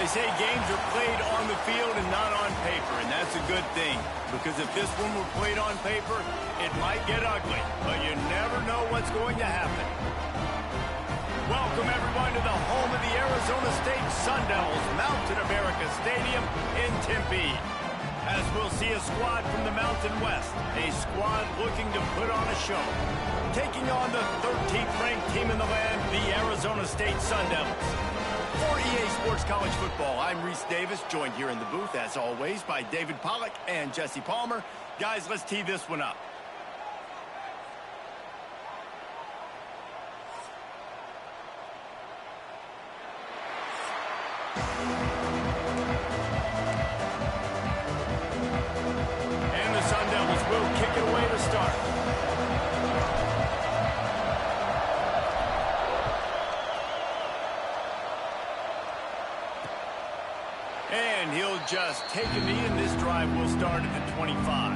They say games are played on the field and not on paper, and that's a good thing. Because if this one were played on paper, it might get ugly. But you never know what's going to happen. Welcome, everyone, to the home of the Arizona State Sun Devils, Mountain America Stadium in Tempe. As we'll see a squad from the Mountain West, a squad looking to put on a show. Taking on the 13th ranked team in the land, the Arizona State Sun Devils. For EA Sports College Football, I'm Reese Davis, joined here in the booth, as always, by David Pollack and Jesse Palmer. Guys, let's tee this one up. And the Sun Devils will kick it away to start. And he'll just take a knee, and this drive will start at the 25.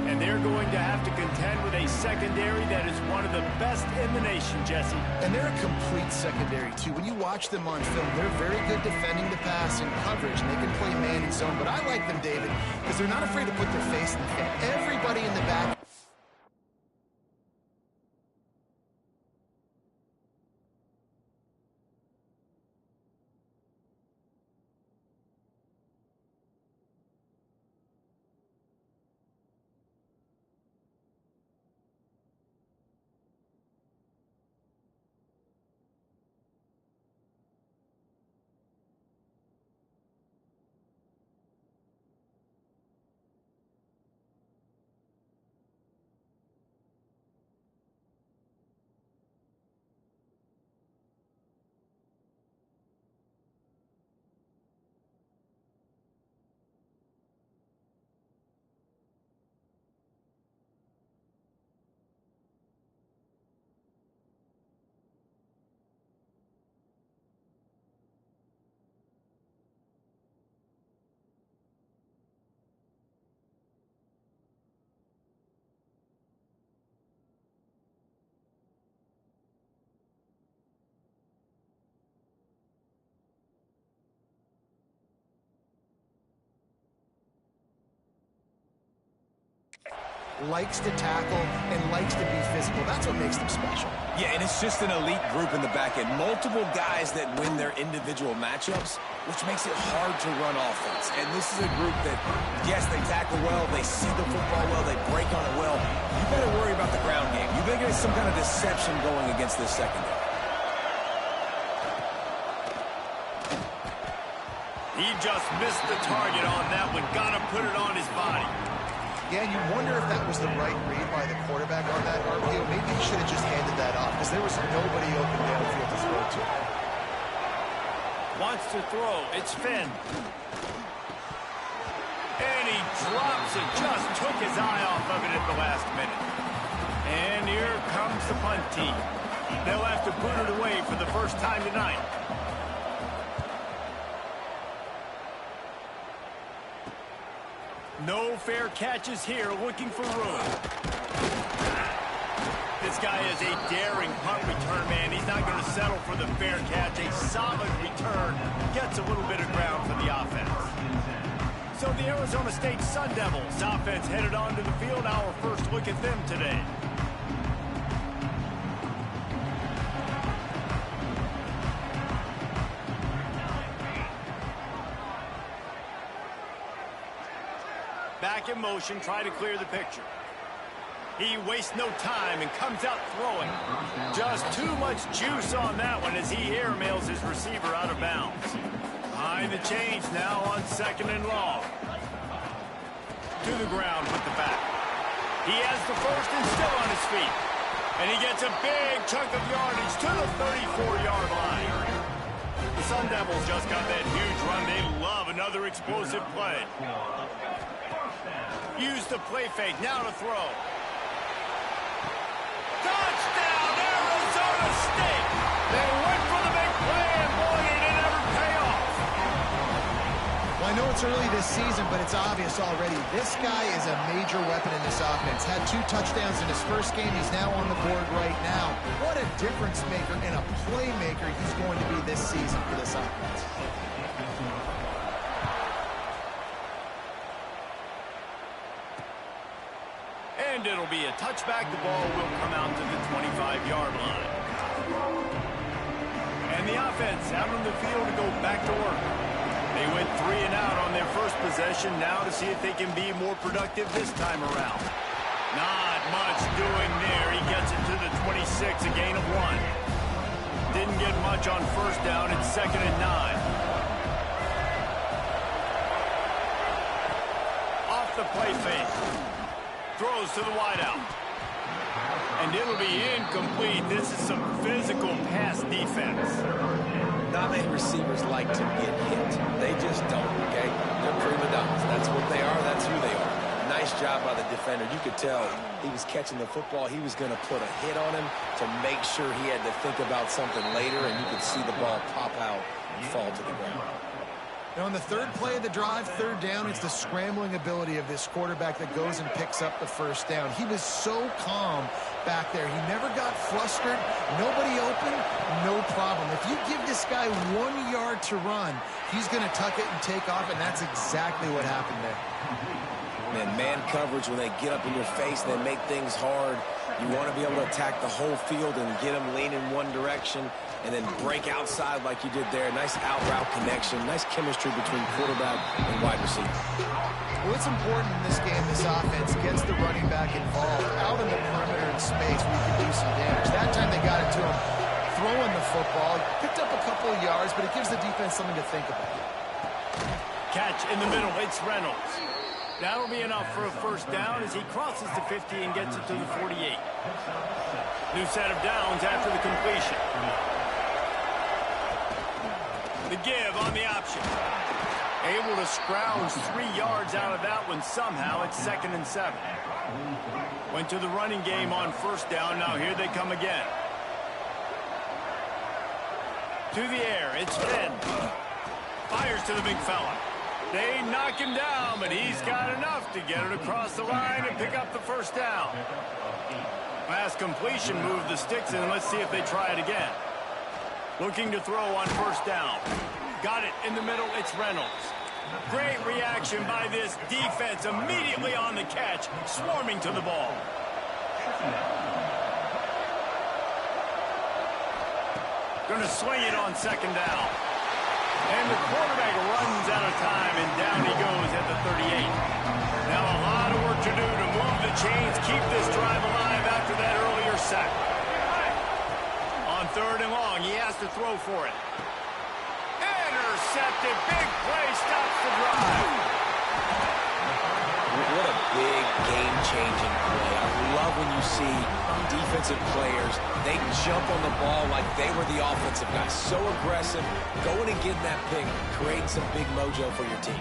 And they're going to have to contend with a secondary that is one of the best in the nation, Jesse. And they're a complete secondary, too. When you watch them on film, they're very good defending the pass and coverage, and they can play man and zone. But I like them, David, because they're not afraid to put their face in the front. Everybody in the back. Likes to tackle and likes to be physical. That's what makes them special. Yeah, and it's just an elite group in the back end. Multiple guys that win their individual matchups, which makes it hard to run offense. And this is a group that, yes, they tackle well, they see the football well, they break on it well. You better worry about the ground game. You better get some kind of deception going against this secondary. He just missed the target on that one. Gotta put it on his body. Yeah, you wonder if that was the right read by the quarterback on that RPO. Maybe he should have just handed that off because there was nobody open downfield to throw to. Wants to throw. It's Finn. And he drops it. Just took his eye off of it at the last minute. And here comes the punt team. They'll have to boot it away for the first time tonight. No fair catches here, looking for room. This guy is a daring punt return man. He's not going to settle for the fair catch. A solid return gets a little bit of ground for the offense. So the Arizona State Sun Devils offense headed onto the field. Our first look at them today. Back in motion, try to clear the picture. He wastes no time and comes out throwing. Just too much juice on that one as he airmails his receiver out of bounds. Behind the chains now on 2nd and long. To the ground with the back. He has the first and still on his feet. And he gets a big chunk of yardage to the 34-yard line. The Sun Devils just got that huge run. They love another explosive play. Use the play fake, now to throw. Touchdown, Arizona State! They went for the big play, and boy, did it ever pay off. Well, I know it's early this season, but it's obvious already. This guy is a major weapon in this offense. Had 2 touchdowns in his first game. He's now on the board right now. What a difference maker and a playmaker he's going to be this season for this offense. And it'll be a touchback. The ball will come out to the 25-yard line. And the offense out on the field to go back to work. They went 3 and out on their first possession. Now to see if they can be more productive this time around. Not much doing there. He gets it to the 26, a gain of 1. Didn't get much on first down. It's 2nd and 9. Off the play fake. Throws to the wideout. And it'll be incomplete. This is some physical pass defense. Not many receivers like to get hit. They just don't, okay? They're prima donnas. That's what they are. That's who they are. Nice job by the defender. You could tell he was catching the football. He was going to put a hit on him to make sure he had to think about something later, and you could see the ball pop out and fall to the ground. Now, on the third play of the drive, 3rd down, it's the scrambling ability of this quarterback that goes and picks up the first down. He was so calm back there. He never got flustered. Nobody open, no problem. If you give this guy 1 yard to run, he's going to tuck it and take off, and that's exactly what happened there. Man coverage, when they get up in your face, they make things hard. You want to be able to attack the whole field and get them leaning one direction and then break outside like you did there. Nice out-route connection, nice chemistry between quarterback and wide receiver. Well, it's important in this game, this offense gets the running back involved out in the perimeter in space where you can do some damage. That time they got it to him throwing the football. Picked up a couple of yards, but it gives the defense something to think about. Catch in the middle. It's Reynolds. That'll be enough for a first down as he crosses the 50 and gets it to the 48. New set of downs after the completion. The give on the option. Able to scrounge 3 yards out of that one somehow. It's 2nd and 7. Went to the running game on first down. Now here they come again. To the air. It's Finn. Fires to the big fella. They knock him down, but he's got enough to get it across the line and pick up the first down. Pass completion, move the sticks in. Let's see if they try it again. Looking to throw on first down. Got it in the middle. It's Reynolds. Great reaction by this defense. Immediately on the catch, swarming to the ball. Going to swing it on 2nd down. And the quarterback runs out of time, and down he goes at the 38. Now a lot of work to do to move the chains, keep this drive alive after that earlier sack. On 3rd and long, he has to throw for it. Intercepted, big play, stops the drive. What a big game-changing play. I love when you see defensive players, they jump on the ball like they were the offensive guys. So aggressive, going and getting that pick, creating some big mojo for your team.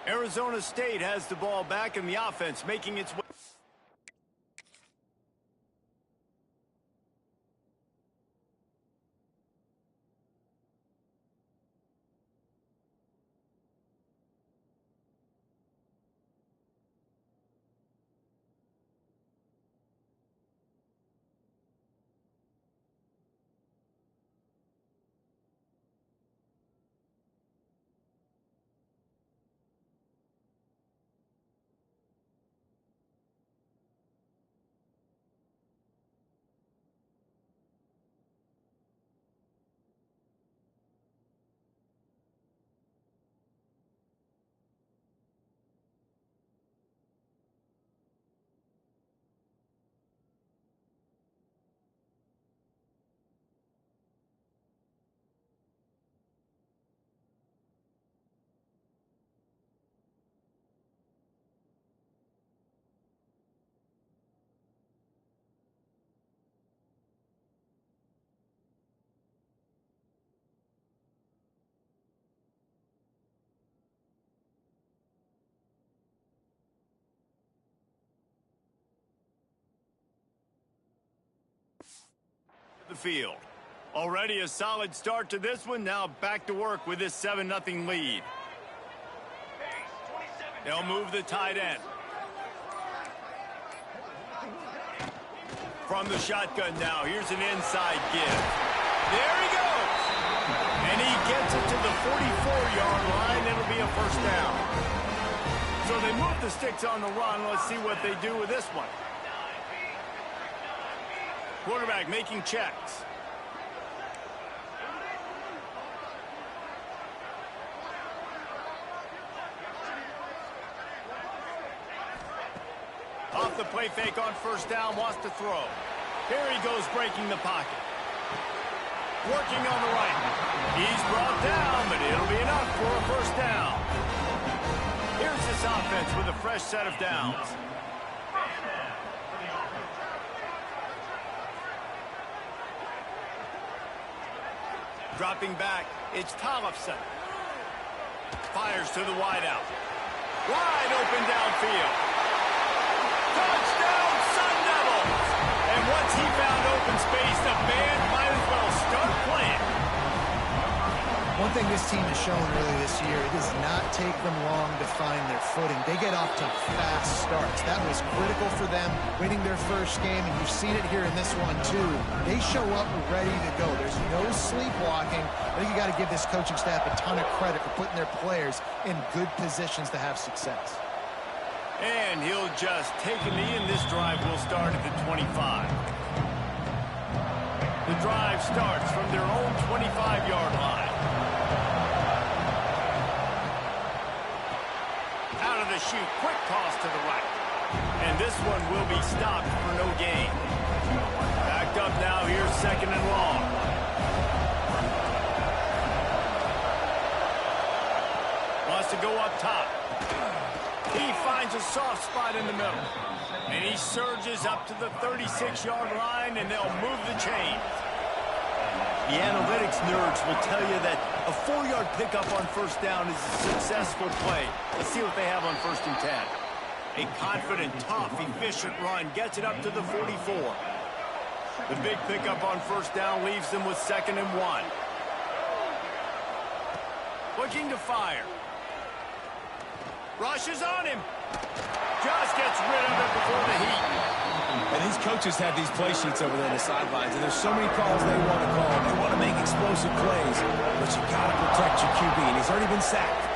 Arizona State has the ball back in the offense, making its way. The field. Already a solid start to this one. Now back to work with this 7-0 lead. They'll move the tight end. From the shotgun now, here's an inside give. There he goes. And he gets it to the 44-yard line. It'll be a first down. So they move the sticks on the run. Let's see what they do with this one. Quarterback making checks. Off the play fake on first down, wants to throw. Here he goes breaking the pocket. Working on the right. He's brought down, but it'll be enough for a first down. Here's this offense with a fresh set of downs. Dropping back, it's Tollefson. Fires to the wideout. Wide open downfield. Touchdown, Sun Devils! And once he found open space, the band might as well start playing. One thing this team has shown early this year, it does not take them long to find their footing. They get off to fast starts. That was critical for them, winning their first game, and you've seen it here in this one, too. They show up ready to go. There's no sleepwalking. I think you got to give this coaching staff a ton of credit for putting their players in good positions to have success. And he'll just take a knee, and this drive will start at the 25. The drive starts from their own 25-yard line. Out of the chute, quick toss to the right. And this one will be stopped for no gain. Backed up now, here's second and long. Wants to go up top. He finds a soft spot in the middle. And he surges up to the 36-yard line, and they'll move the chains. The analytics nerds will tell you that a 4-yard pickup on first down is a successful play. Let's see what they have on 1st and 10. A confident, tough, efficient run gets it up to the 44. The big pickup on first down leaves them with 2nd and 1. Looking to fire. Rushes on him. Just gets rid of it before the heat. And these coaches have these play sheets over there on the sidelines, and there's so many calls they want to call. They want to make explosive plays, but you got to protect your QB. And he's already been sacked.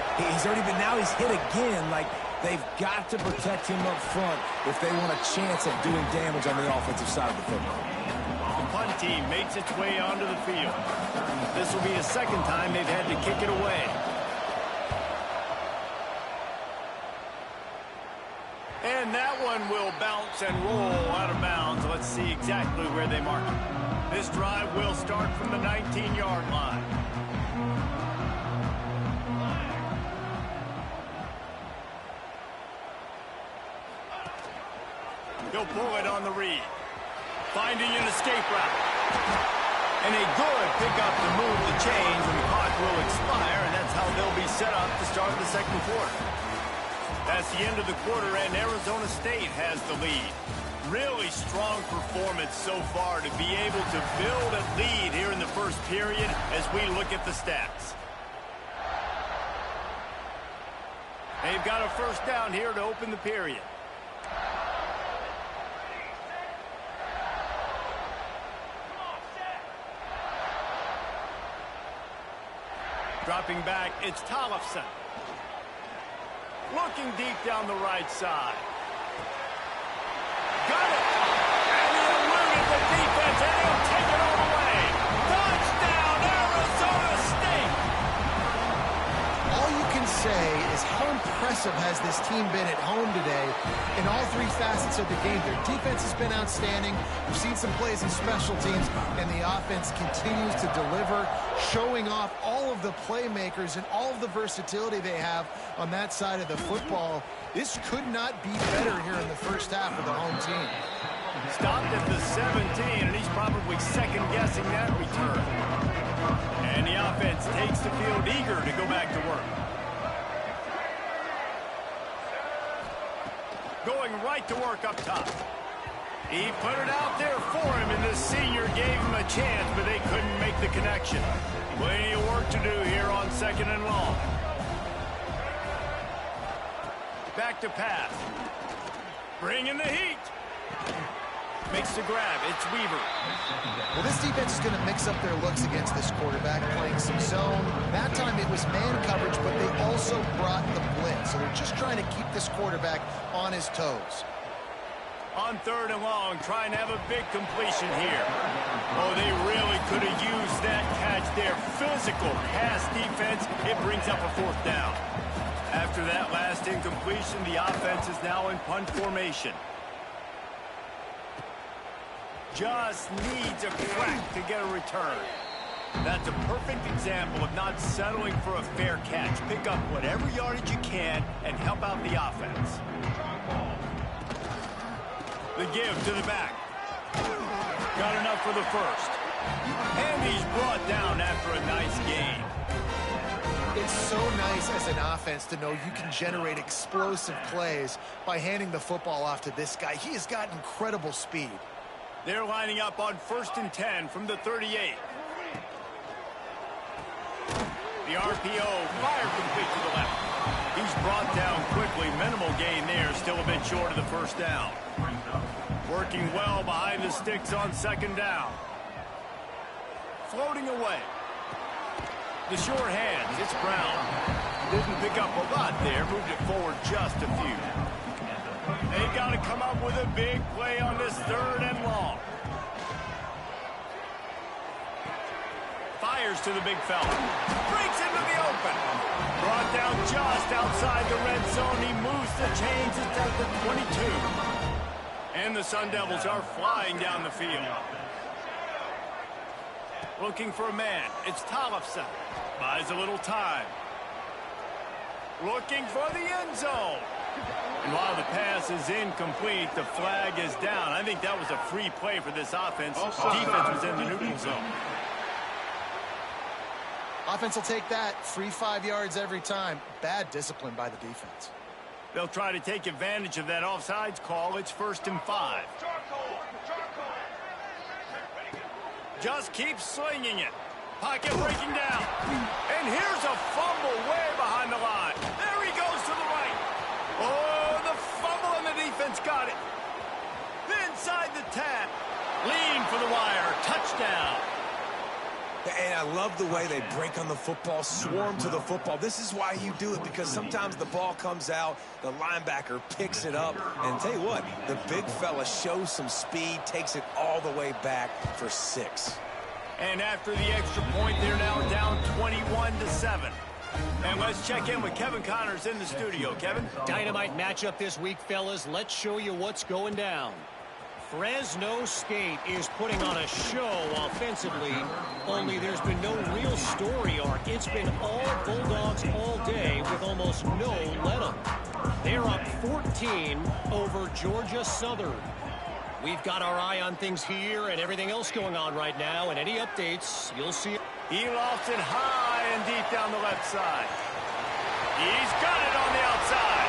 Now he's hit again. Like, they've got to protect him up front if they want a chance of doing damage on the offensive side of the football. The punt team makes its way onto the field. This will be the second time they've had to kick it away. And that one will bounce and roll out of bounds. Let's see exactly where they mark it. This drive will start from the 19-yard line. He'll pull it on the read. Finding an escape route. And a good pickup to move the chains, and the clock will expire, and that's how they'll be set up to start the second quarter. That's the end of the quarter, and Arizona State has the lead. Really strong performance so far to be able to build a lead here in the first period as we look at the stats. They've got a first down here to open the period. Dropping back, it's Tollefson. Looking deep down the right side. Got it! And he eluded the defense, and he'll take it all the way. Touchdown, Arizona State! All you can say is how impressive has this team been at home today in all three facets of the game. Their defense has been outstanding. We've seen some plays in special teams, and the offense continues to deliver, showing off all of the playmakers and all of the versatility they have on that side of the football. This could not be better here in the first half of the home team. Stopped at the 17, and he's probably second-guessing that return. And the offense takes the field eager to go back to work. Going right to work up top. He put it out there for him, and the senior gave him a chance, but they couldn't make the connection. Plenty of work to do here on 2nd and long. Back to pass. Bringing the heat. Makes the grab. It's Weaver. Well, this defense is going to mix up their looks against this quarterback, playing some zone. That time it was man coverage, but they also brought the blitz. So they're just trying to keep this quarterback on his toes. On 3rd and long, trying to have a big completion here. Oh, they really could have used that catch there. Physical pass defense. It brings up a 4th down. After that last incompletion, the offense is now in punt formation. Just needs a crack to get a return. That's a perfect example of not settling for a fair catch. Pick up whatever yardage you can and help out the offense. The give to the back. Got enough for the first. And he's brought down after a nice gain. It's so nice as an offense to know you can generate explosive plays by handing the football off to this guy. He has got incredible speed. They're lining up on 1st and 10 from the 38. The RPO fired complete to the left. He's brought down quickly. Minimal gain there. Still a bit short of the 1st down. Working well behind the sticks on 2nd down. Floating away. The sure hands. It's Brown. Didn't pick up a lot there. Moved it forward just a few. They got to come up with a big play on this 3rd and long. Fires to the big fella. Breaks into the open. Brought down just outside the red zone. He moves the chains. It's at the 22. And the Sun Devils are flying down the field. Looking for a man. It's Tollefson. Buys a little time. Looking for the end zone. And while the pass is incomplete, the flag is down. I think that was a free play for this offense. Defense was in the neutral zone. Offense will take that. Free 5 yards every time. Bad discipline by the defense. They'll try to take advantage of that offsides call. It's 1st and 5. Just keep slinging it. Pocket breaking down. And here's a fumble way behind the line. There he goes to the right. Oh, the fumble and the defense got it. Inside the 10. Lean for the wire. Touchdown. And I love the way they break on the football, swarm to the football. This is why you do it, because sometimes the ball comes out, the linebacker picks it up, and tell you what, the big fella shows some speed, takes it all the way back for 6. And after the extra point, they're now down 21-7. And let's check in with Kevin Connors in the studio. Kevin? Dynamite matchup this week, fellas. Let's show you what's going down. Fresno State is putting on a show offensively, only there's been no real story arc. It's been all Bulldogs all day with almost no let-up. They're up 14 over Georgia Southern. We've got our eye on things here and everything else going on right now, and any updates, you'll see. He lofts it high and deep down the left side. He's got it on the outside.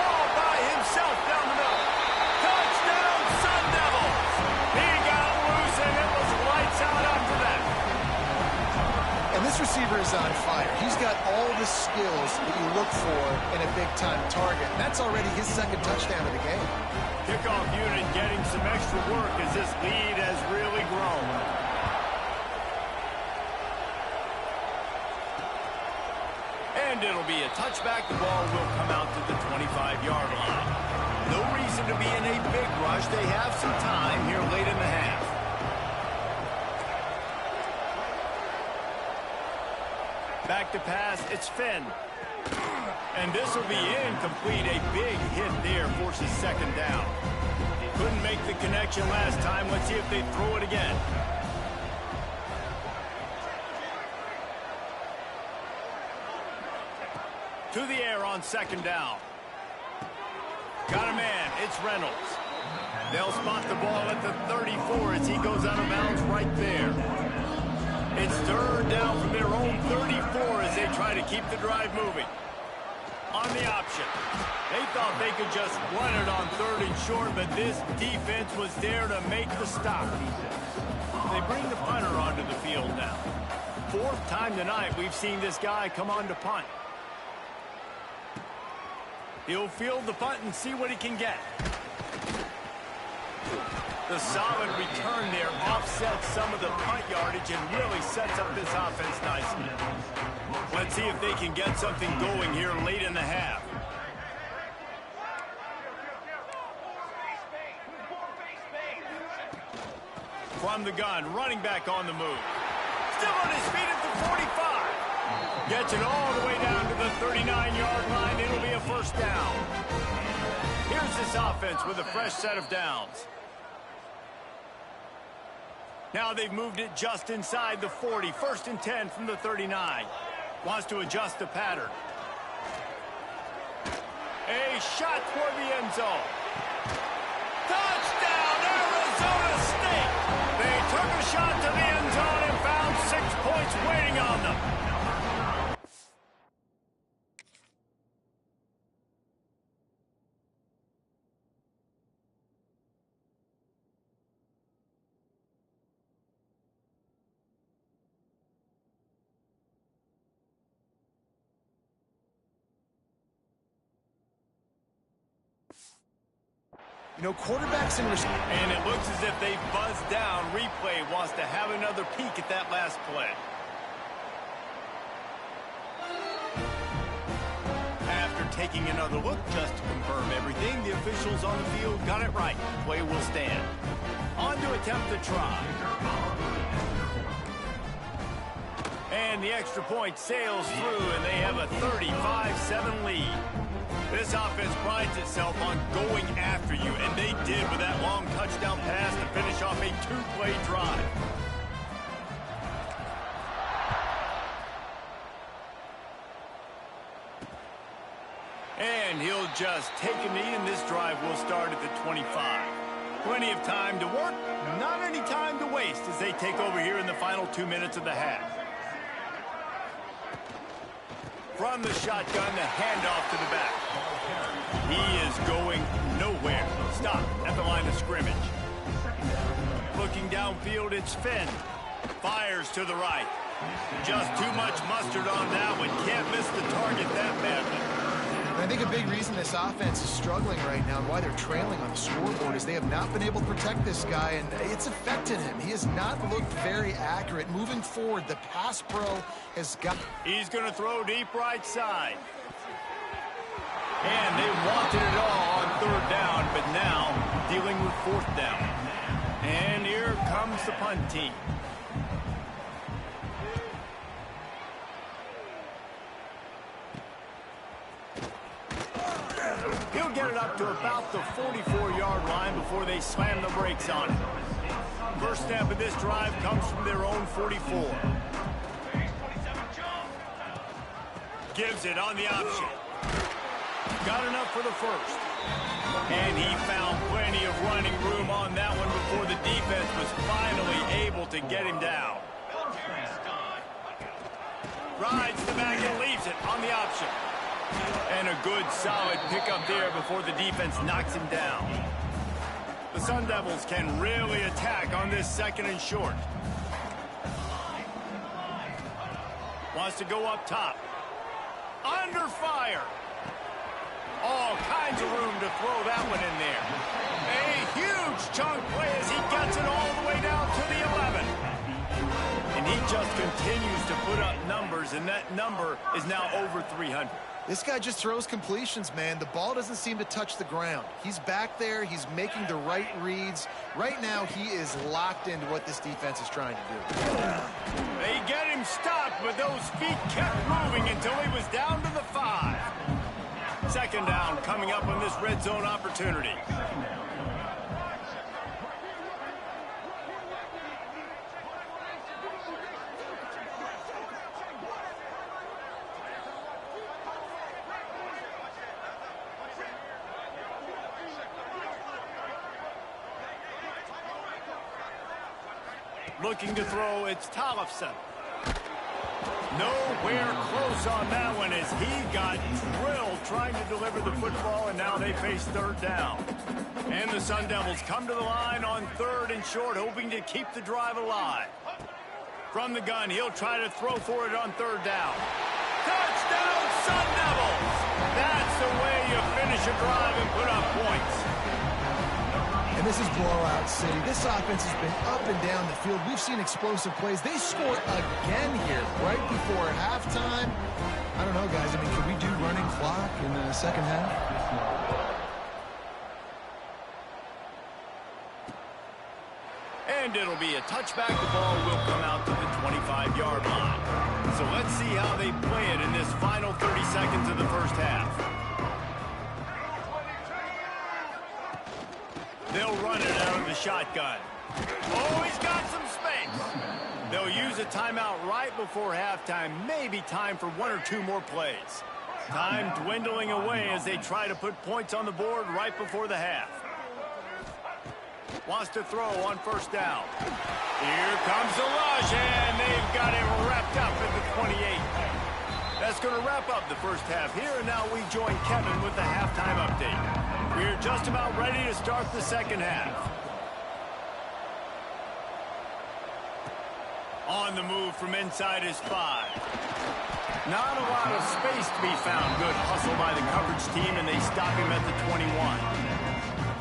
All by himself down the middle. Touchdown, Sun Devils! He got loose and it was lights out after that. And this receiver is on fire. He's got all the skills that you look for in a big-time target. That's already his 2nd touchdown of the game. Kickoff unit getting some extra work as this lead has really grown. And it'll be a touchback. The ball will come out to the 25-yard line. No reason to be in a big rush. They have some time here late in the half. Back to pass. It's Finn. And this will be incomplete. A big hit there forces 2nd down. Couldn't make the connection last time. Let's see if they throw it again. To the air on 2nd down. Got a man. It's Reynolds. They'll spot the ball at the 34 as he goes out of bounds right there. It's 3rd down from their own 34 as they try to keep the drive moving. On the option. They thought they could just run it on 3rd and short, but this defense was there to make the stop. They bring the punter onto the field now. 4th time tonight we've seen this guy come on to punt. He'll field the punt and see what he can get. The solid return there offsets some of the punt yardage and really sets up this offense nicely. Let's see if they can get something going here late in the half. From the gun, running back on the move. Still on his feet at the 45. Gets it all the way down to the 39-yard line. It'll be a first down. Here's this offense with a fresh set of downs. Now they've moved it just inside the 40. First and 10 from the 39. Wants to adjust the pattern. A shot toward the end zone. Touchdown, Arizona State! They took a shot to the end zone and found 6 points waiting on them. You know, quarterbacks and it looks as if they buzzed down. Replay wants to have another peek at that last play. After taking another look just to confirm everything, the officials on the field got it right. Play will stand. On to attempt the try. And the extra point sails through, and they have a 35-7 lead. This offense prides itself on going after you, and they did with that long touchdown pass to finish off a 2-play drive. And he'll just take a knee, and this drive will start at the 25. Plenty of time to work, not any time to waste as they take over here in the final 2 minutes of the half. From the shotgun, the handoff to the back. He is going nowhere. Stop at the line of scrimmage. Looking downfield, it's Finn. Fires to the right. Just too much mustard on that one. Can't miss the target that badly. I think a big reason this offense is struggling right now and why they're trailing on the scoreboard is they have not been able to protect this guy, and it's affected him. He has not looked very accurate. Moving forward, the pass pro has got... He's going to throw deep right side. And they wanted it all on third down, but now dealing with fourth down. And here comes the punt team. He'll get it up to about the 44-yard line before they slam the brakes on it. First snap of this drive comes from their own 44. Gives it on the option. Got enough for the first. And he found plenty of running room on that one before the defense was finally able to get him down. Rides the back and leaves it on the option. And a good, solid pickup there before the defense knocks him down. The Sun Devils can really attack on this second and short. Wants to go up top. Under fire. All kinds of room to throw that one in there. A huge chunk play as he gets it all the way down to the 11. And he just continues to put up numbers, and that number is now over 300. This guy just throws completions, man. The ball doesn't seem to touch the ground. He's back there. He's making the right reads. Right now, he is locked into what this defense is trying to do. They get him stopped, but those feet kept moving until he was down to the 5. Second down coming up on this red zone opportunity. Looking to throw, it's Tollefson. Nowhere close on that one as he got drilled trying to deliver the football, and now they face third down. And the Sun Devils come to the line on third and short, hoping to keep the drive alive. From the gun, he'll try to throw for it on third down. Touchdown, Sun Devils! That's the way you finish finish your drive and put up points. And this is blowout city. This offense has been up and down the field. We've seen explosive plays. They score again here right before halftime. I don't know, guys. I mean, can we do running clock in the second half? And it'll be a touchback. The ball will come out to the 25-yard line. So let's see how they play it in this final 30 seconds of the first half. They'll run it out of the shotgun. Oh, he's got some space. They'll use a timeout right before halftime. Maybe time for one or two more plays. Time dwindling away as they try to put points on the board right before the half. Wants to throw on first down. Here comes the rush, and they've got it wrapped up at the 28. That's going to wrap up the first half here, and now we join Kevin with the halftime update. We're just about ready to start the second half. On the move from inside his 5. Not a lot of space to be found. Good hustle by the coverage team, and they stop him at the 21.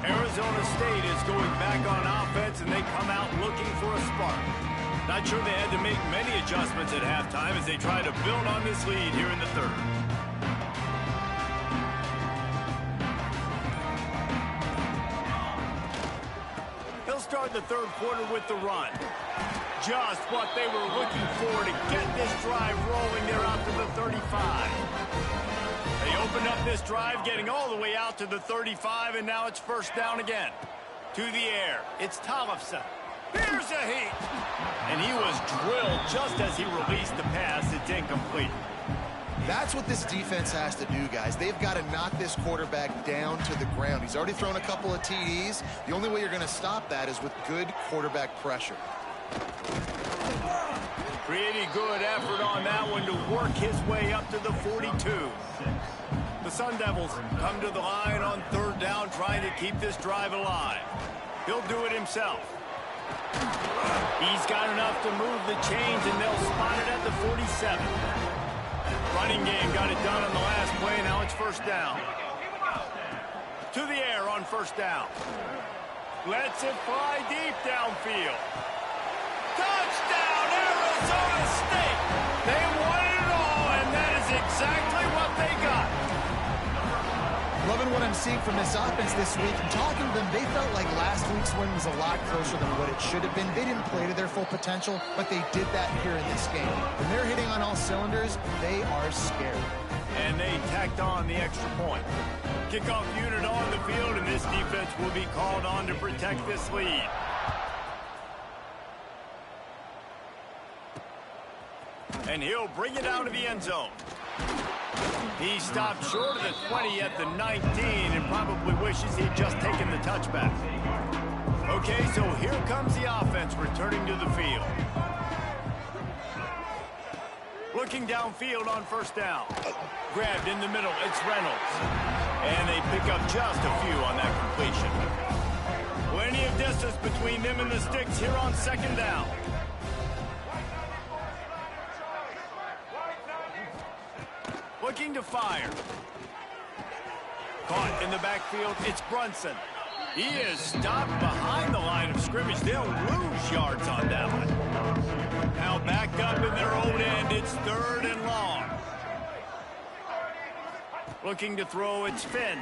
Arizona State is going back on offense, and they come out looking for a spark. Not sure they had to make many adjustments at halftime as they try to build on this lead here in the third. He'll start the third quarter with the run. Just what they were looking for to get this drive rolling. They're out to the 35. They opened up this drive, getting all the way out to the 35, and now it's first down again. To the air, it's Tollefson. Here's a heat. And he was drilled just as he released the pass. It's incomplete. That's what this defense has to do, guys. They've got to knock this quarterback down to the ground. He's already thrown a couple of TDs. The only way you're going to stop that is with good quarterback pressure. Pretty good effort on that one to work his way up to the 42. The Sun Devils come to the line on third down, trying to keep this drive alive. He'll do it himself. He's got enough to move the chains, and they'll spot it at the 47. Running game got it done on the last play. Now it's first down. To the air on first down. Lets it fly deep downfield. Touchdown, Arizona State! They wanted it all, and that is exactly what they got. Loving what I'm seeing from this offense this week. And talking to them, they felt like last week's win was a lot closer than what it should have been. They didn't play to their full potential, but they did that here in this game. When they're hitting on all cylinders, they are scared. And they tacked on the extra point. Kickoff unit on the field, and this defense will be called on to protect this lead. And he'll bring it down to the end zone. He stopped short of the 20 at the 19 and probably wishes he'd just taken the touchback. Okay, so here comes the offense returning to the field. Looking downfield on first down. Grabbed in the middle, it's Reynolds. And they pick up just a few on that completion. Plenty of distance between them and the sticks here on second down. Looking to fire. Caught in the backfield, it's Brunson. He is stopped behind the line of scrimmage. They'll lose yards on that one. Now backed up in their own end, it's third and long. Looking to throw, it's Finn.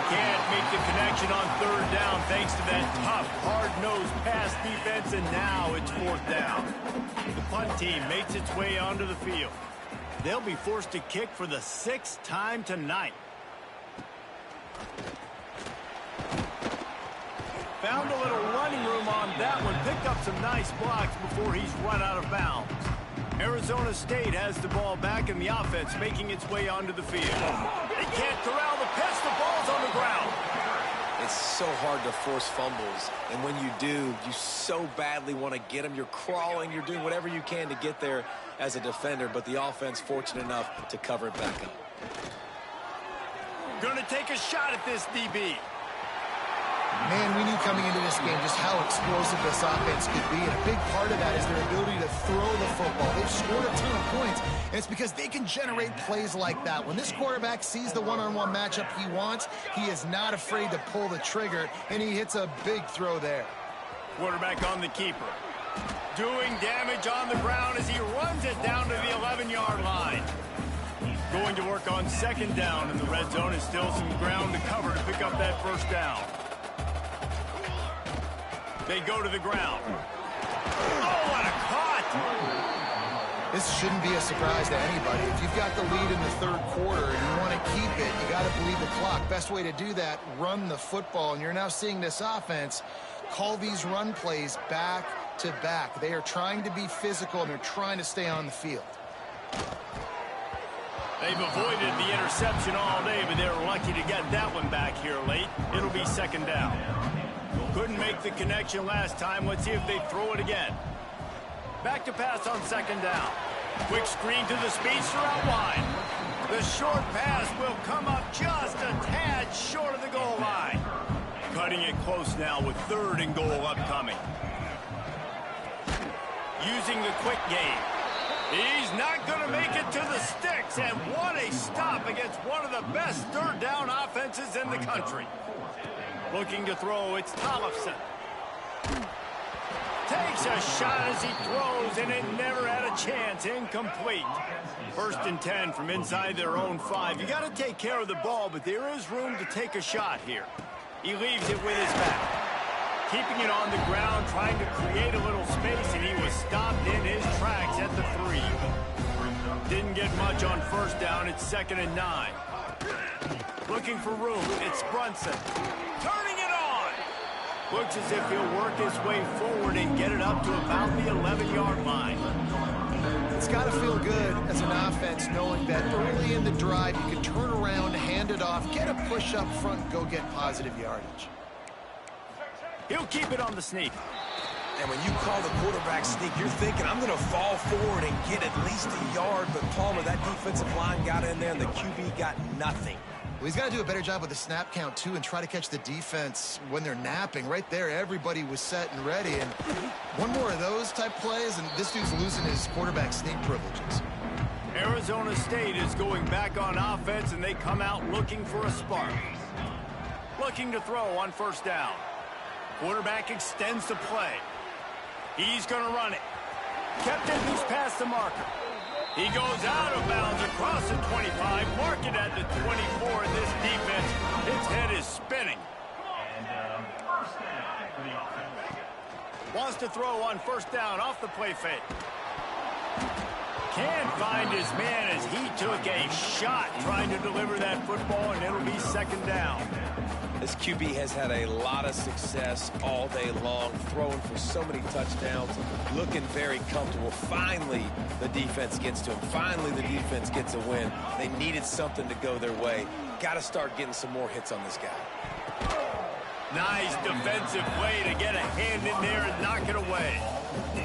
Can't make the connection on third down thanks to that tough, hard-nosed pass defense, and now it's fourth down. The punt team makes its way onto the field. They'll be forced to kick for the 6th time tonight. Found a little running room on that one. Picked up some nice blocks before he's run out of bounds. Arizona State has the ball back, and the offense making its way onto the field. They can't corral the pitch. The ball's on the ground. It's so hard to force fumbles, and when you do, you so badly want to get them. You're crawling, you're doing whatever you can to get there as a defender, but the offense fortunate enough to cover it back up. Gonna take a shot at this DB. Man, we knew coming into this game just how explosive this offense could be, and a big part of that is their ability to throw the football. They've scored a ton of points, and it's because they can generate plays like that. When this quarterback sees the one-on-one matchup he wants, he is not afraid to pull the trigger, and he hits a big throw there. Quarterback on the keeper. Doing damage on the ground as he runs it down to the 11-yard line. Going to work on second down in the red zone, and still some ground to cover to pick up that first down. They go to the ground. Oh, what a caught! This shouldn't be a surprise to anybody. If you've got the lead in the third quarter and you want to keep it, you got to bleed the clock. Best way to do that, run the football. And you're now seeing this offense call these run plays back to back. They are trying to be physical, and they're trying to stay on the field. They've avoided the interception all day, but they're lucky to get that one back here late. It'll be second down. Couldn't make the connection last time. Let's see if they throw it again. Back to pass on second down. Quick screen to the speedster out wide. The short pass will come up just a tad short of the goal line. Cutting it close now with third and goal upcoming. Using the quick game. He's not going to make it to the sticks, and what a stop against one of the best third down offenses in the country. Looking to throw, it's Tollefson. Takes a shot as he throws, and it never had a chance. Incomplete. First and 10 from inside their own 5. You got to take care of the ball, but there is room to take a shot here. He leaves it with his back. Keeping it on the ground, trying to create a little space, and he was stopped in his tracks at the 3. Didn't get much on first down. It's second and 9. Looking for room. It's Brunson. Turning it on. Looks as if he'll work his way forward and get it up to about the 11-yard line. It's got to feel good as an offense knowing that early in the drive you can turn around, hand it off, get a push up front, go get positive yardage. He'll keep it on the sneak. And when you call the quarterback sneak, you're thinking, I'm going to fall forward and get at least a yard. But Palmer, that defensive line got in there, and the QB got nothing. Well, he's got to do a better job with the snap count, too, and try to catch the defense when they're napping. Right there, everybody was set and ready. And one more of those type plays, and this dude's losing his quarterback sneak privileges. Arizona State is going back on offense, and they come out looking for a spark. Looking to throw on first down. Quarterback extends the play. He's going to run it. Kept it loose past the marker. He goes out of bounds across the 25. Mark it at the 24 in this defense. Its head is spinning. Wants to throw on first down off the play fake. Can't find his man as he took a shot trying to deliver that football, and it'll be second down. This QB has had a lot of success all day long, throwing for so many touchdowns, looking very comfortable. Finally, the defense gets to him. Finally, the defense gets a win. They needed something to go their way. Got to start getting some more hits on this guy. Nice defensive play to get a hand in there and knock it away.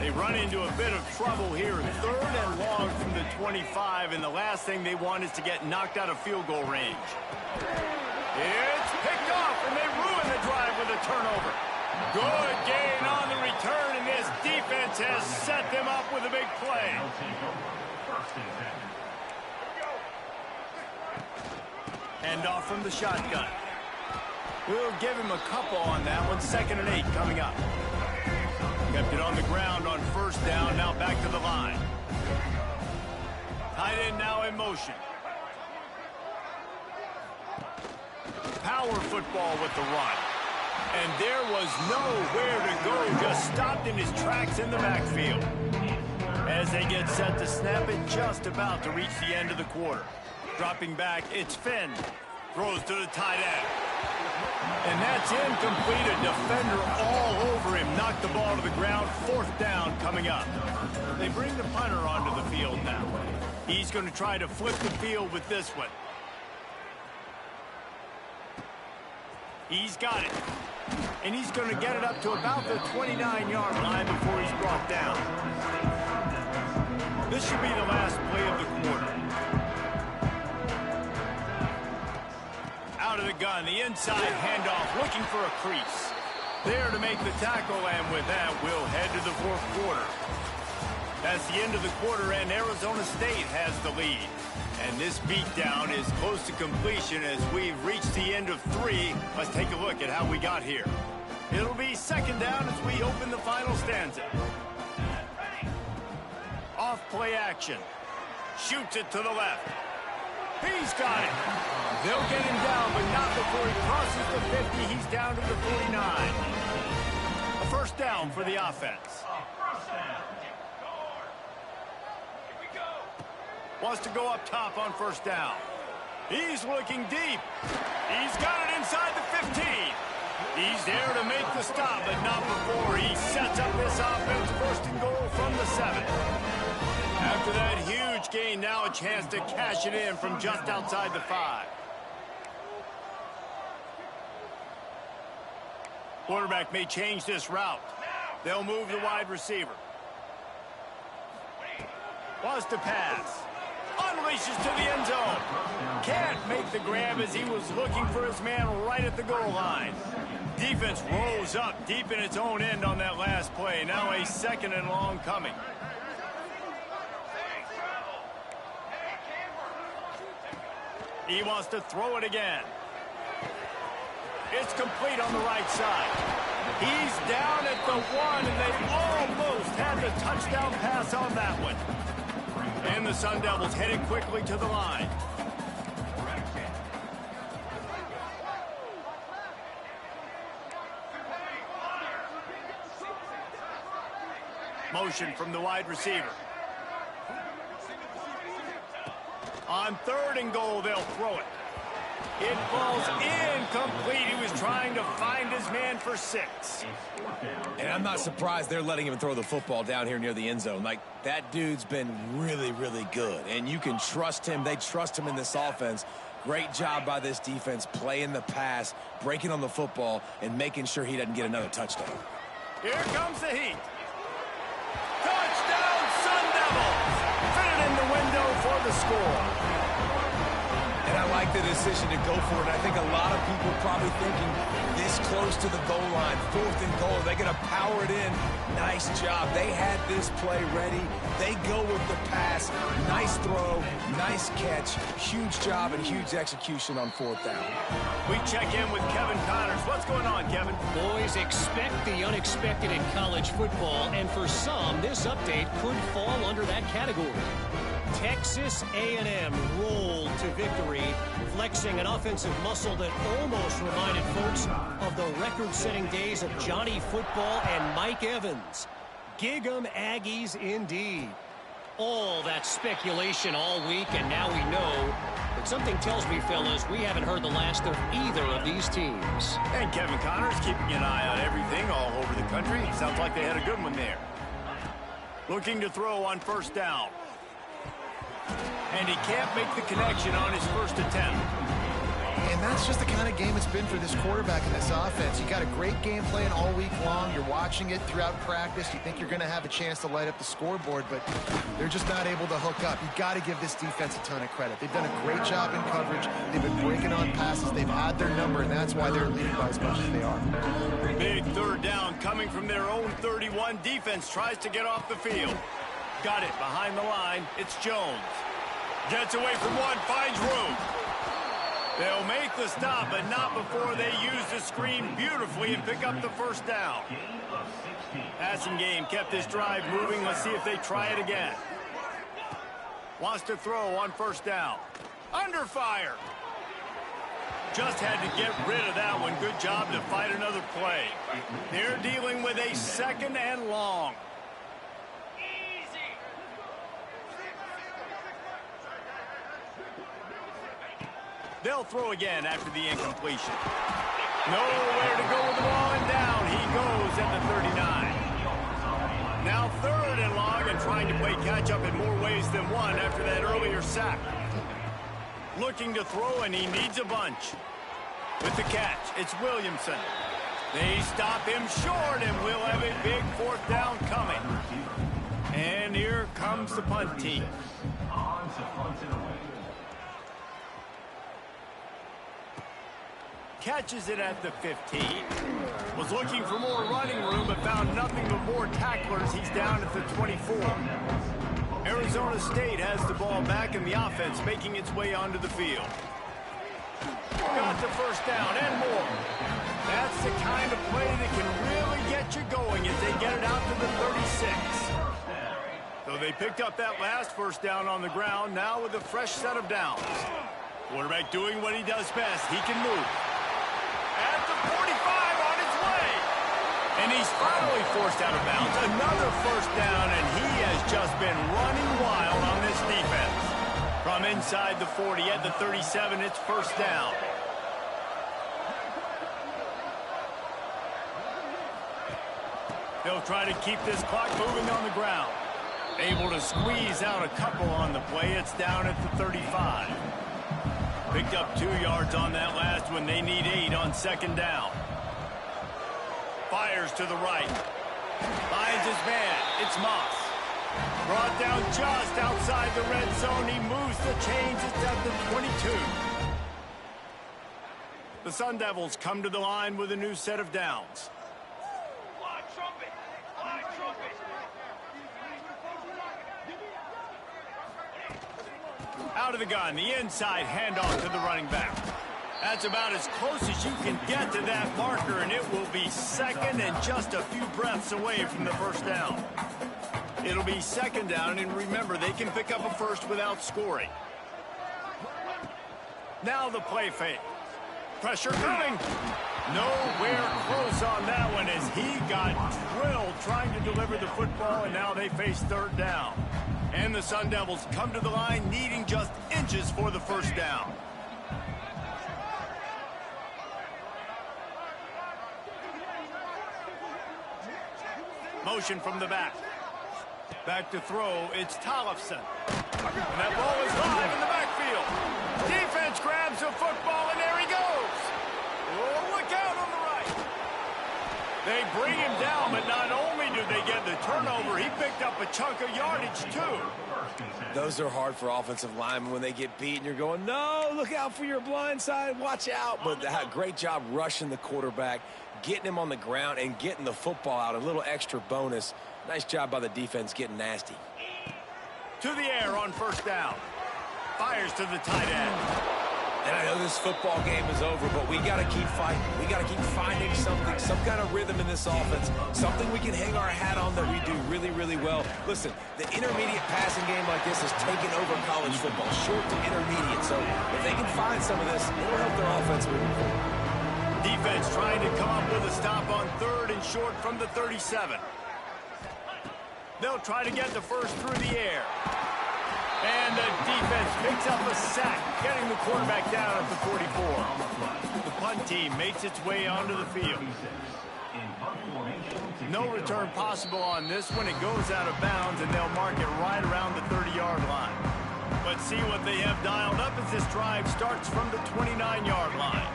They run into a bit of trouble here. Third and long from the 25, and the last thing they want is to get knocked out of field goal range. It's picked off, and they ruin the drive with a turnover. Good gain on the return, and this defense has set them up with a big play. Hand off from the shotgun. We'll give him a couple on that one. Second and 8 coming up. Kept it on the ground on first down, now back to the line. Tight end now in motion. Power football with the run. And there was nowhere to go, just stopped in his tracks in the backfield. As they get set to snap it, just about to reach the end of the quarter. Dropping back, it's Finn. Throws to the tight end. And that's incomplete. A defender all over him. Knocked the ball to the ground. Fourth down coming up. They bring the punter onto the field now. He's going to try to flip the field with this one. He's got it. And he's going to get it up to about the 29-yard line before he's brought down. This should be the last play of the quarter. Out of the gun, the inside handoff, looking for a crease. There to make the tackle, and with that, we'll head to the fourth quarter. That's the end of the quarter, and Arizona State has the lead. And this beatdown is close to completion as we've reached the end of 3. Let's take a look at how we got here. It'll be second down as we open the final stanza. Off play action. Shoots it to the left. He's got it. They'll get him down, but not before he crosses the 50. He's down to the 49. A first down for the offense. Wants to go up top on first down. He's looking deep. He's got it inside the 15. He's there to make the stop, but not before he sets up this offense first and goal from the 7. After that huge gain, now a chance to cash it in from just outside the 5. Quarterback may change this route. They'll move the wide receiver. Wants to pass. Unleashes to the end zone. Can't make the grab as he was looking for his man right at the goal line. Defense rolls up deep in its own end on that last play. Now a second and long coming. He wants to throw it again. It's complete on the right side. He's down at the 1, and they almost had the touchdown pass on that one. And the Sun Devils headed quickly to the line. Motion from the wide receiver. On third and goal, they'll throw it. It falls incomplete. He was trying to find his man for 6. And I'm not surprised they're letting him throw the football down here near the end zone. Like, that dude's been really, really good. And you can trust him. They trust him in this offense. Great job by this defense playing the pass, breaking on the football, and making sure he doesn't get another touchdown. Here comes the heat. Touchdown, Sun Devils! Fitted in the window for the score. And I like the decision to go for it. I think a lot of people probably thinking this close to the goal line, 4th and goal, they're going to power it in. Nice job. They had this play ready. They go with the pass. Nice throw, nice catch. Huge job and huge execution on 4th down. We check in with Kevin Connors. What's going on, Kevin? Boys, expect the unexpected in college football, and for some, this update could fall under that category. Texas A&M rolled to victory, flexing an offensive muscle that almost reminded folks of the record-setting days of Johnny Football and Mike Evans. Gig 'em Aggies indeed. All that speculation all week, and now we know. But something tells me, fellas, we haven't heard the last of either of these teams. And Kevin Connors keeping an eye on everything all over the country. Sounds like they had a good one there. Looking to throw on first down. And he can't make the connection on his first attempt. And that's just the kind of game it's been for this quarterback in this offense. You got a great game plan all week long. You're watching it throughout practice. You think you're going to have a chance to light up the scoreboard, but they're just not able to hook up. You got to give this defense a ton of credit. They've done a great job in coverage. They've been breaking on passes. They've had their number, and that's why they're leading by as much as they are. Big third down coming from their own 31. Defense tries to get off the field. Got it behind the line. It's Jones. Gets away from one, finds room. They'll make the stop, but not before they use the screen beautifully and pick up the first down. Passing game kept this drive moving. Let's see if they try it again. Wants to throw on first down. Under fire. Just had to get rid of that one. Good job to fight another play. They're dealing with a 2nd and long. They'll throw again after the incompletion. Nowhere to go with the ball, and down he goes at the 39. Now 3rd and long, and trying to play catch-up in more ways than one after that earlier sack. Looking to throw, and he needs a bunch. With the catch, it's Williamson. They stop him short, and we'll have a big 4th down coming. And here comes the punt team. catches it at the 15. Was looking for more running room, but found nothing but more tacklers. He's down at the 24. Arizona State has the ball back in the offense, making its way onto the field. Got the first down and more. That's the kind of play that can really get you going as they get it out to the 36. So they picked up that last first down on the ground, now with a fresh set of downs. Quarterback doing what he does best. He can move. At the 45 on his way. And he's finally forced out of bounds. Another first down, and he has just been running wild on this defense. From inside the 40 at the 37, it's first down. They'll try to keep this clock moving on the ground. Able to squeeze out a couple on the play. It's down at the 35. Picked up 2 yards on that last one. They need 8 on second down. Fires to the right. Finds his man. It's Moss. Brought down just outside the red zone. He moves the chains. It's at the 22. The Sun Devils come to the line with a new set of downs. Out of the gun, the inside handoff to the running back. That's about as close as you can get to that marker, and it will be second and just a few breaths away from the first down. It'll be second down, and remember, they can pick up a first without scoring. Now the play fake. Pressure coming. Nowhere close on that one as he got drilled trying to deliver the football, and now they face third down. And the Sun Devils come to the line needing just inches for the first down. Motion from the back. Back to throw, it's Tollefson. And that ball is live in the backfield. Defense grabs the football, and there he goes. Oh, look out on the right. They bring him down, but not only do they get the turnover, he picked up a chunk of yardage, too. Those are hard for offensive linemen when they get beat, and you're going, no, look out for your blind side, watch out. But great job rushing the quarterback, getting him on the ground, and getting the football out. A little extra bonus. Nice job by the defense getting nasty. To the air on first down. Fires to the tight end. And I know this football game is over, but we got to keep fighting. We got to keep finding something, some kind of rhythm in this offense, something we can hang our hat on that we do really, really well. Listen, the intermediate passing game like this has taken over college football, short to intermediate. So if they can find some of this, it'll help their offense moving forward. Defense trying to come up with a stop on third and short from the 37. They'll try to get the first through the air. And the defense picks up a sack, getting the quarterback down at the 44. The punt team makes its way onto the field. No return possible on this one. It goes out of bounds, and they'll mark it right around the 30-yard line. Let's see what they have dialed up as this drive starts from the 29-yard line.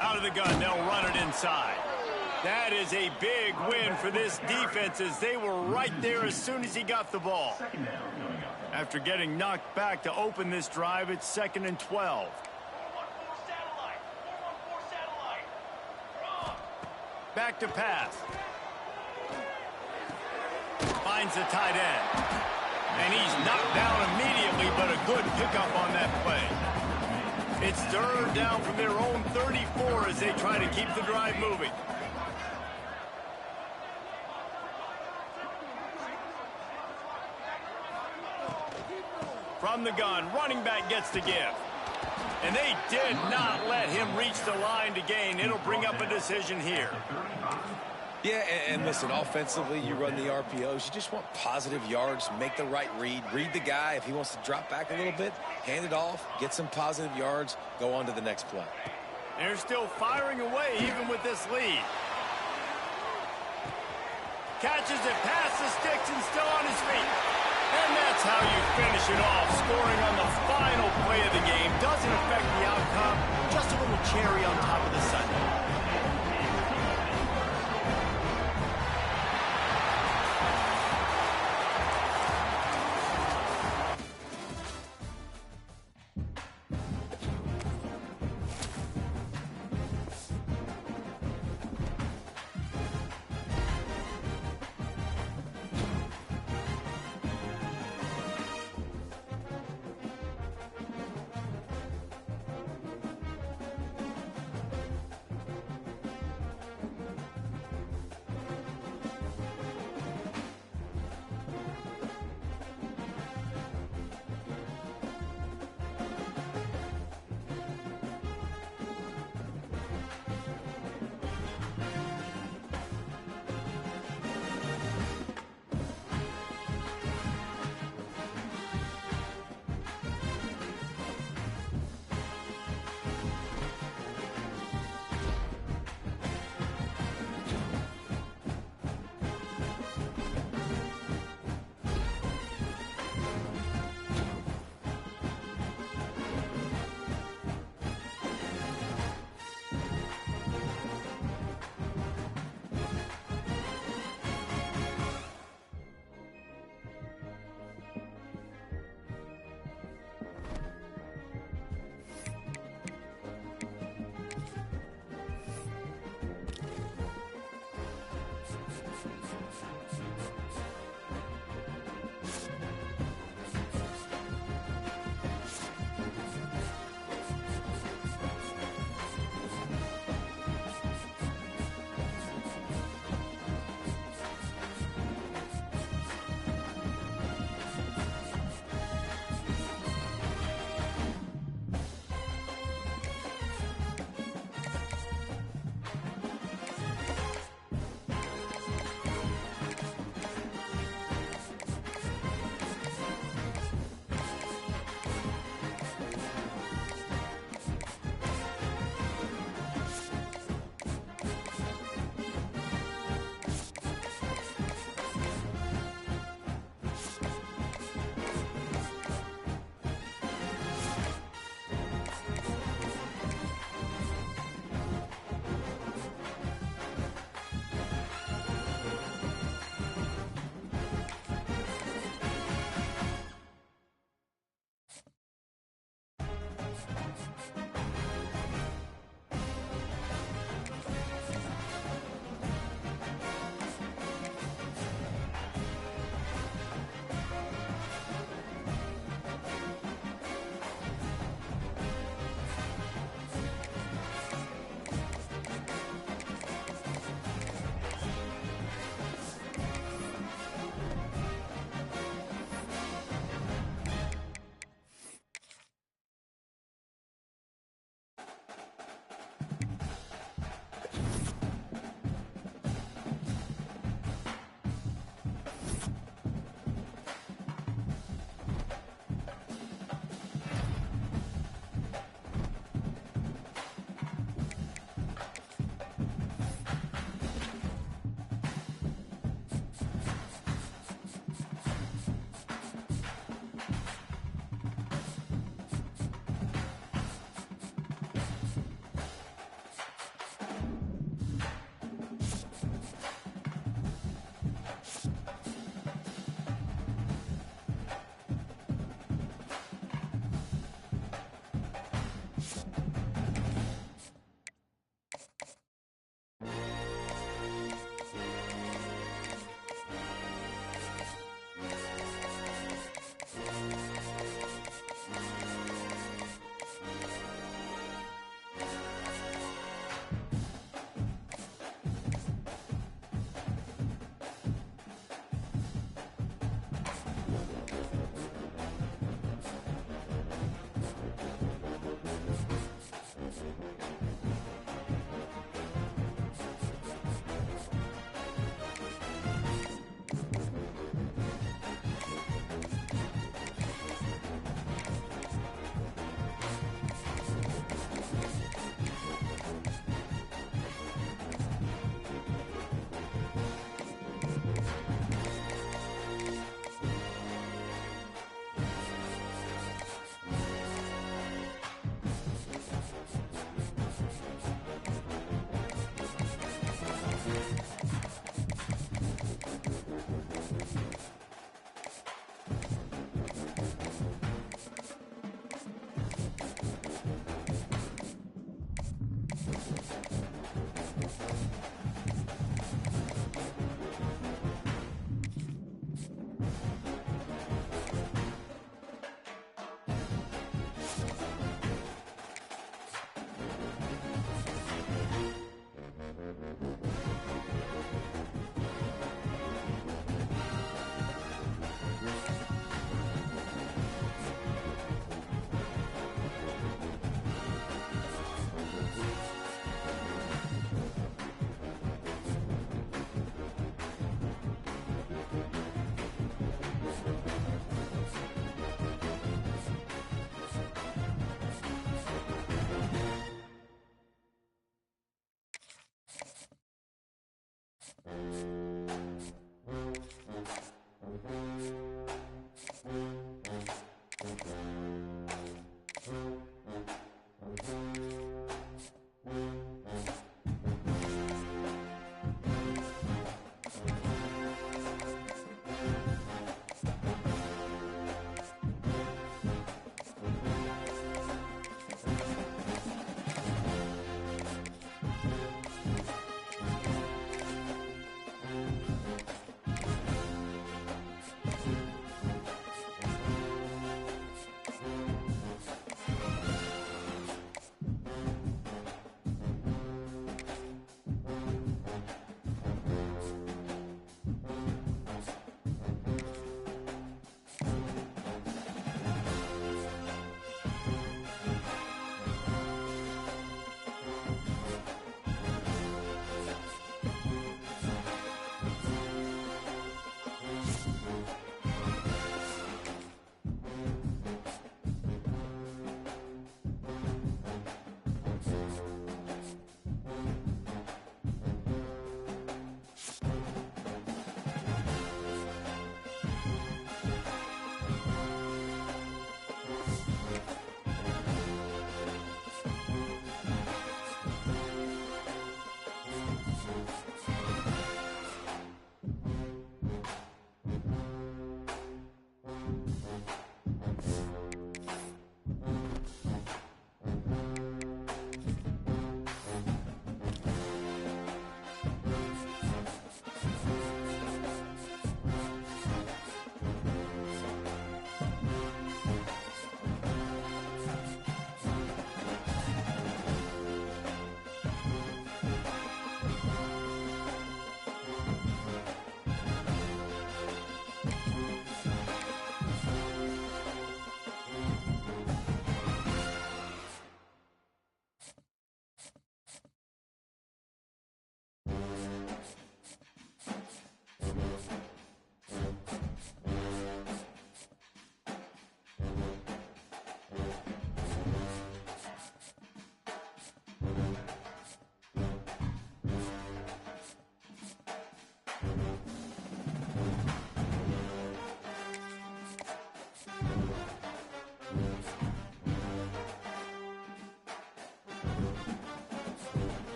Out of the gun, they'll run it inside. That is a big win for this defense as they were right there as soon as he got the ball. After getting knocked back to open this drive, it's 2nd and 12. Back to pass. Finds the tight end. And he's knocked down immediately, but a good pickup on that play. It's third down from their own 34 as they try to keep the drive moving. From the gun, running back gets the give. And they did not let him reach the line to gain. It'll bring up a decision here. Yeah, and listen, offensively, you run the RPOs. You just want positive yards, make the right read the guy. If he wants to drop back a little bit, hand it off, get some positive yards, go on to the next play. They're still firing away even with this lead. Catches it past the sticks and still on his feet. And that's how you finish it off. Scoring on the final play of the game doesn't affect the outcome. Just a little cherry on top of the sundae. you.